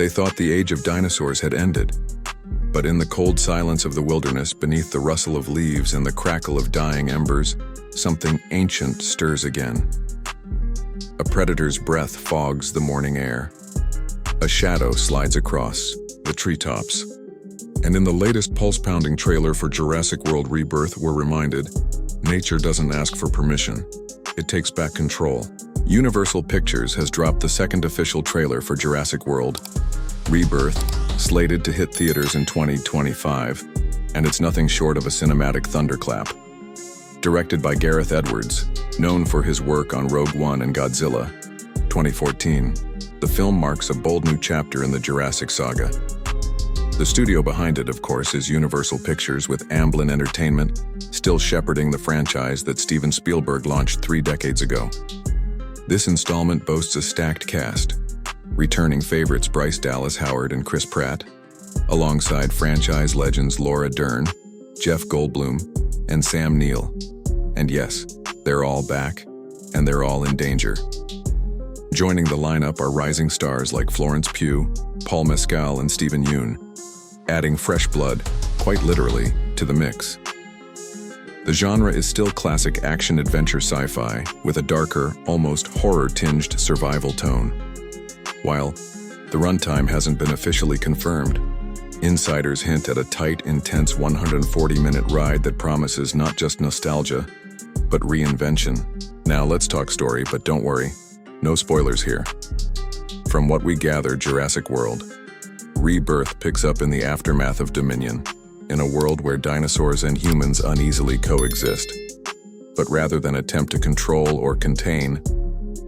They thought the age of dinosaurs had ended. But in the cold silence of the wilderness, beneath the rustle of leaves and the crackle of dying embers, something ancient stirs again. A predator's breath fogs the morning air. A shadow slides across the treetops. And in the latest pulse-pounding trailer for Jurassic World Rebirth, we're reminded, nature doesn't ask for permission. It takes back control. Universal Pictures has dropped the second official trailer for Jurassic World Rebirth, slated to hit theaters in 2025, and it's nothing short of a cinematic thunderclap. Directed by Gareth Edwards, known for his work on Rogue One and Godzilla, 2014, the film marks a bold new chapter in the Jurassic saga. The studio behind it, of course, is Universal Pictures, with Amblin Entertainment still shepherding the franchise that Steven Spielberg launched 3 decades ago. This installment boasts a stacked cast, returning favorites Bryce Dallas Howard and Chris Pratt, alongside franchise legends Laura Dern, Jeff Goldblum, and Sam Neill. And yes, they're all back, and they're all in danger. Joining the lineup are rising stars like Florence Pugh, Paul Mescal, and Stephen Yeun, adding fresh blood, quite literally, to the mix. The genre is still classic action-adventure sci-fi, with a darker, almost horror-tinged survival tone. While the runtime hasn't been officially confirmed, insiders hint at a tight, intense 140-minute ride that promises not just nostalgia, but reinvention. Now let's talk story, but don't worry, no spoilers here. From what we gather, Jurassic World Rebirth picks up in the aftermath of Dominion, in a world where dinosaurs and humans uneasily coexist. But rather than attempt to control or contain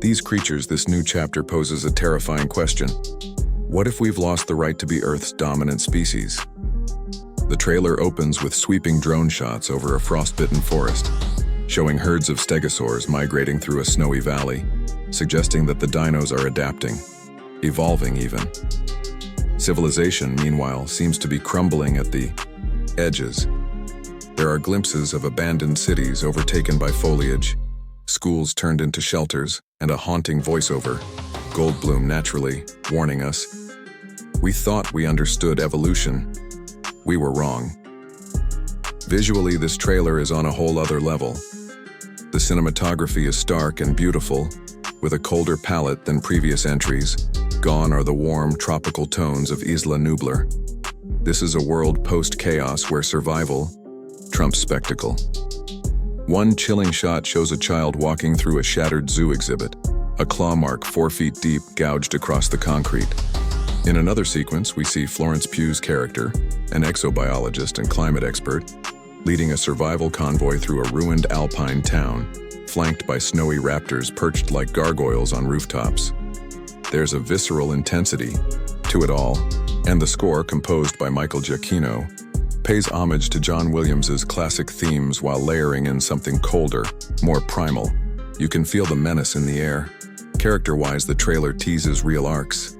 these creatures, this new chapter poses a terrifying question. What if we've lost the right to be Earth's dominant species? The trailer opens with sweeping drone shots over a frostbitten forest, showing herds of stegosaurs migrating through a snowy valley, suggesting that the dinos are adapting, evolving even. Civilization, meanwhile, seems to be crumbling at the edges. There are glimpses of abandoned cities overtaken by foliage, schools turned into shelters, and a haunting voiceover, Goldblum naturally, warning us, "We thought we understood evolution. We were wrong." Visually, this trailer is on a whole other level. The cinematography is stark and beautiful, with a colder palette than previous entries. Gone are the warm, tropical tones of Isla Nublar. This is a world post-chaos where survival trumps spectacle. One chilling shot shows a child walking through a shattered zoo exhibit, a claw mark 4 feet deep gouged across the concrete. In another sequence, we see Florence Pugh's character, an exobiologist and climate expert, leading a survival convoy through a ruined alpine town, flanked by snowy raptors perched like gargoyles on rooftops. There's a visceral intensity to it all, and the score, composed by Michael Giacchino, pays homage to John Williams's classic themes while layering in something colder, more primal. You can feel the menace in the air. Character-wise, the trailer teases real arcs.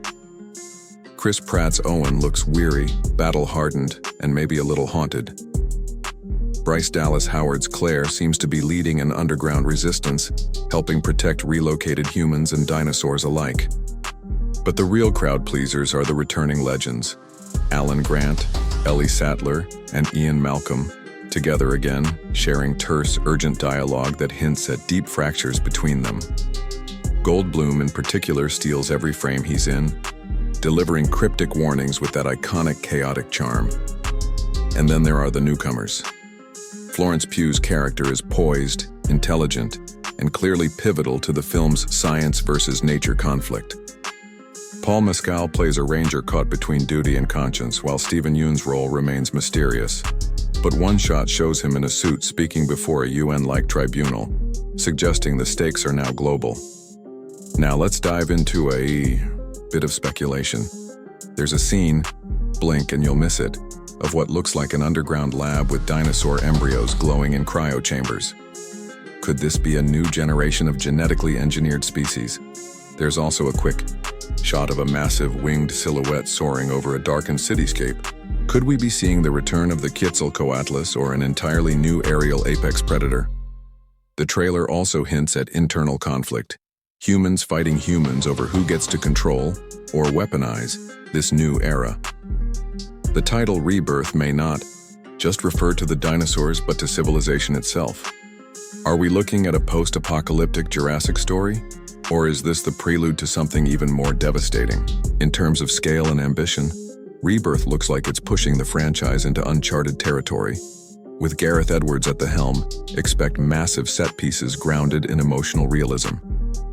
Chris Pratt's Owen looks weary, battle-hardened, and maybe a little haunted. Bryce Dallas Howard's Claire seems to be leading an underground resistance, helping protect relocated humans and dinosaurs alike. But the real crowd pleasers are the returning legends. Alan Grant, Ellie Sattler, and Ian Malcolm, together again, sharing terse, urgent dialogue that hints at deep fractures between them. Goldblum in particular steals every frame he's in, delivering cryptic warnings with that iconic chaotic charm. And then there are the newcomers. Florence Pugh's character is poised, intelligent, and clearly pivotal to the film's science versus nature conflict. Paul Mescal plays a ranger caught between duty and conscience, while Stephen Yeun's role remains mysterious. But one shot shows him in a suit speaking before a UN-like tribunal, suggesting the stakes are now global. Now let's dive into a bit of speculation. There's a scene, blink and you'll miss it, of what looks like an underground lab with dinosaur embryos glowing in cryo chambers. Could this be a new generation of genetically engineered species? There's also a quick shot of a massive winged silhouette soaring over a darkened cityscape. Could we be seeing the return of the Quetzalcoatlus or an entirely new aerial apex predator? The trailer also hints at internal conflict. Humans fighting humans over who gets to control or weaponize this new era. The title Rebirth may not just refer to the dinosaurs but to civilization itself. Are we looking at a post-apocalyptic Jurassic story? Or is this the prelude to something even more devastating? In terms of scale and ambition, Rebirth looks like it's pushing the franchise into uncharted territory. With Gareth Edwards at the helm, expect massive set pieces grounded in emotional realism.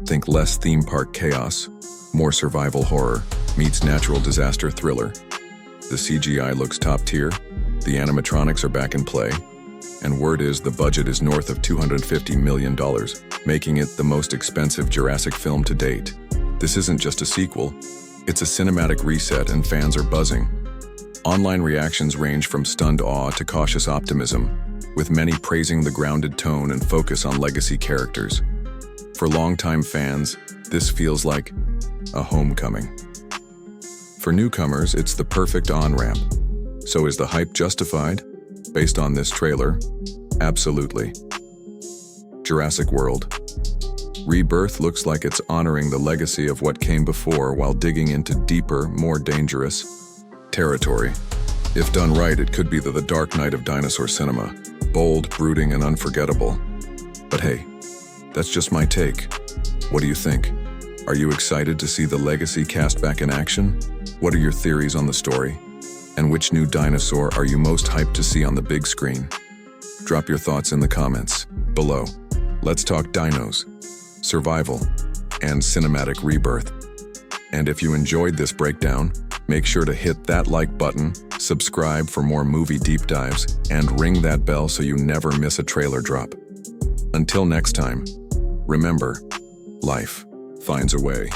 Think less theme park chaos, more survival horror meets natural disaster thriller. The CGI looks top tier, the animatronics are back in play, and word is the budget is north of $250 million, making it the most expensive Jurassic film to date. This isn't just a sequel, it's a cinematic reset and fans are buzzing. Online reactions range from stunned awe to cautious optimism, with many praising the grounded tone and focus on legacy characters. For longtime fans, this feels like a homecoming. For newcomers, it's the perfect on-ramp. So is the hype justified? Based on this trailer? Absolutely. Jurassic World Rebirth looks like it's honoring the legacy of what came before while digging into deeper, more dangerous territory. If done right, it could be the dark night of dinosaur cinema. Bold, brooding, and unforgettable. But hey, that's just my take. What do you think? Are you excited to see the legacy cast back in action? What are your theories on the story? And which new dinosaur are you most hyped to see on the big screen? Drop your thoughts in the comments below. Let's talk dinos, survival, and cinematic rebirth. And if you enjoyed this breakdown, make sure to hit that like button, subscribe for more movie deep dives, and ring that bell so you never miss a trailer drop. Until next time, remember, life finds a way.